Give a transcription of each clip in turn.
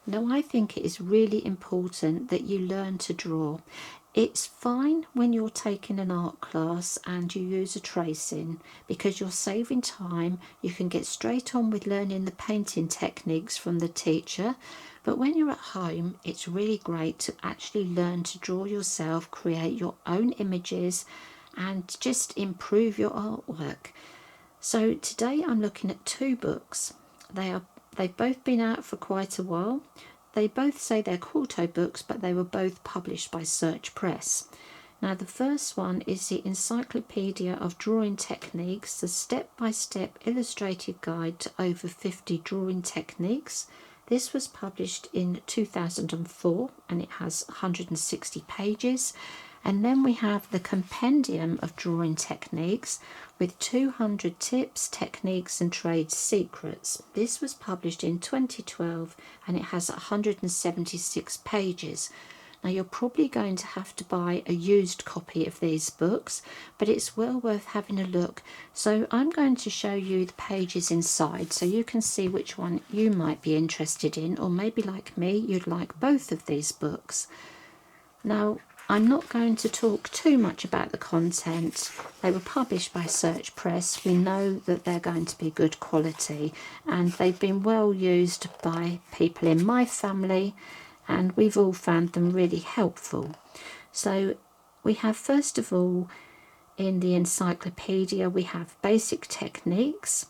Now, I think it is really important that you learn to draw. It's fine when you're taking an art class and you use a tracing because you're saving time. You can get straight on with learning the painting techniques from the teacher. But when you're at home, it's really great to actually learn to draw yourself, create your own images, and just improve your artwork. So today I'm looking at two books. They've both been out for quite a while. They both say they're quarto books, but they were both published by Search Press. Now, the first one is the Encyclopedia of Drawing Techniques, the step-by-step illustrated guide to over 50 drawing techniques. This was published in 2004 and it has 160 pages. And then we have the Compendium of Drawing Techniques with 200 tips, techniques and trade secrets. This was published in 2012 and it has 176 pages. Now, you're probably going to have to buy a used copy of these books, but it's well worth having a look. So I'm going to show you the pages inside so you can see which one you might be interested in, or maybe like me, you'd like both of these books. Now, I'm not going to talk too much about the content. They were published by Search Press. We know that they're going to be good quality and they've been well used by people in my family and we've all found them really helpful. So we have, first of all, in the encyclopedia, we have basic techniques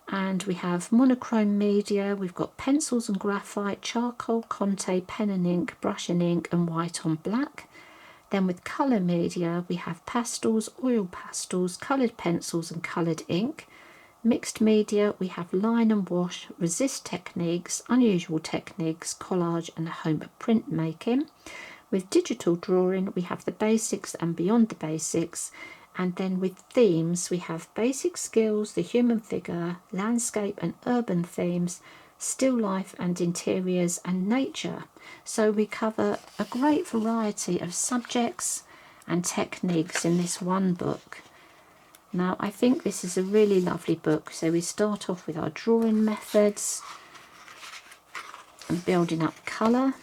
and we have monochrome media. We've got pencils and graphite, charcoal, Conte, pen and ink, brush and ink and white on black. Then with colour media, we have pastels, oil pastels, coloured pencils and coloured ink. Mixed media, we have line and wash, resist techniques, unusual techniques, collage and home printmaking. With digital drawing, we have the basics and beyond the basics. And then with themes, we have basic skills, the human figure, landscape and urban themes, still life and interiors and nature. So we cover a great variety of subjects and techniques in this one book. Now, I think this is a really lovely book. So we start off with our drawing methods and building up colour,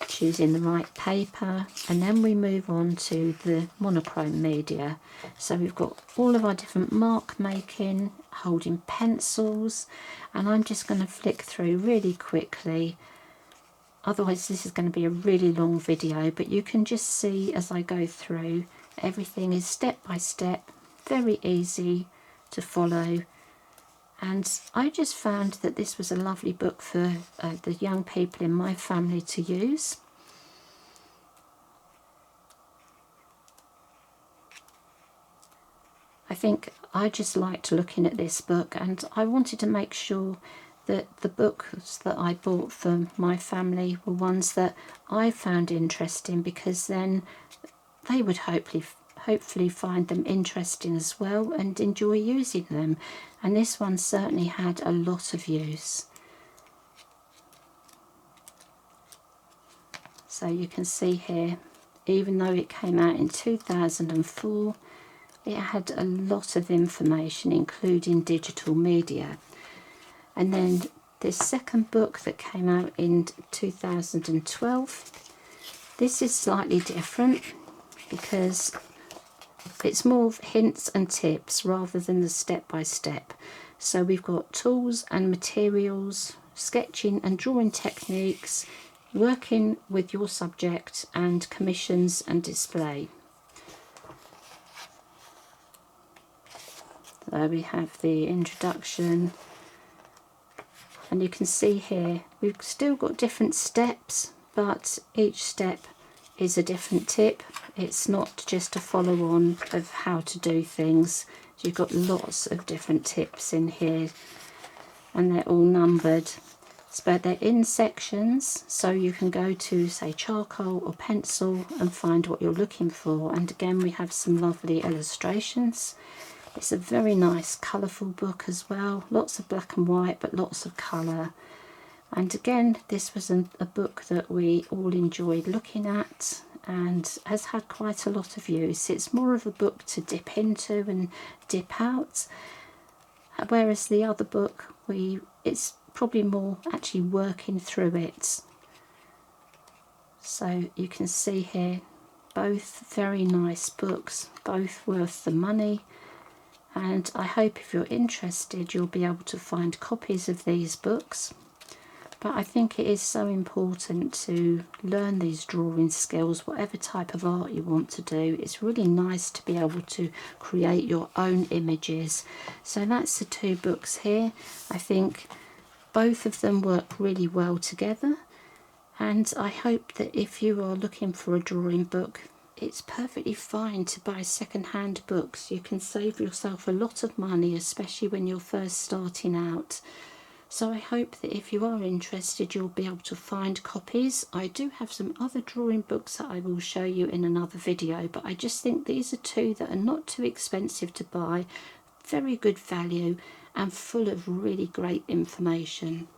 choosing the right paper, and then we move on to the monochrome media. So we've got all of our different mark making, holding pencils, and I'm just going to flick through really quickly. Otherwise this is going to be a really long video, but you can just see as I go through, everything is step by step, very easy to follow. And I just found that this was a lovely book for the young people in my family to use. I think I just liked looking at this book, and I wanted to make sure that the books that I bought for my family were ones that I found interesting, because then they would hopefully find them interesting as well and enjoy using them. And this one certainly had a lot of use. So you can see here, even though it came out in 2004, it had a lot of information, including digital media. And then this second book that came out in 2012, this is slightly different because it's more of hints and tips rather than the step-by-step. So we've got tools and materials, sketching and drawing techniques, working with your subject, and commissions and display. There we have the introduction, and you can see here we've still got different steps, but each step is a different tip. It's not just a follow-on of how to do things. You've got lots of different tips in here, and they're all numbered. But they're in sections, so you can go to, say, charcoal or pencil and find what you're looking for. And again, we have some lovely illustrations. It's a very nice colourful book as well. Lots of black and white, but lots of colour. And again, this was a book that we all enjoyed looking at and has had quite a lot of use. It's more of a book to dip into and dip out, whereas the other book, it's probably more actually working through it. So you can see here, both very nice books, both worth the money. And I hope if you're interested you'll be able to find copies of these books. But I think it is so important to learn these drawing skills, whatever type of art you want to do. It's really nice to be able to create your own images. So that's the two books here. I think both of them work really well together. And I hope that if you are looking for a drawing book, it's perfectly fine to buy second-hand books. You can save yourself a lot of money, especially when you're first starting out. So I hope that if you are interested, you'll be able to find copies. I do have some other drawing books that I will show you in another video, but I just think these are two that are not too expensive to buy, very good value, and full of really great information.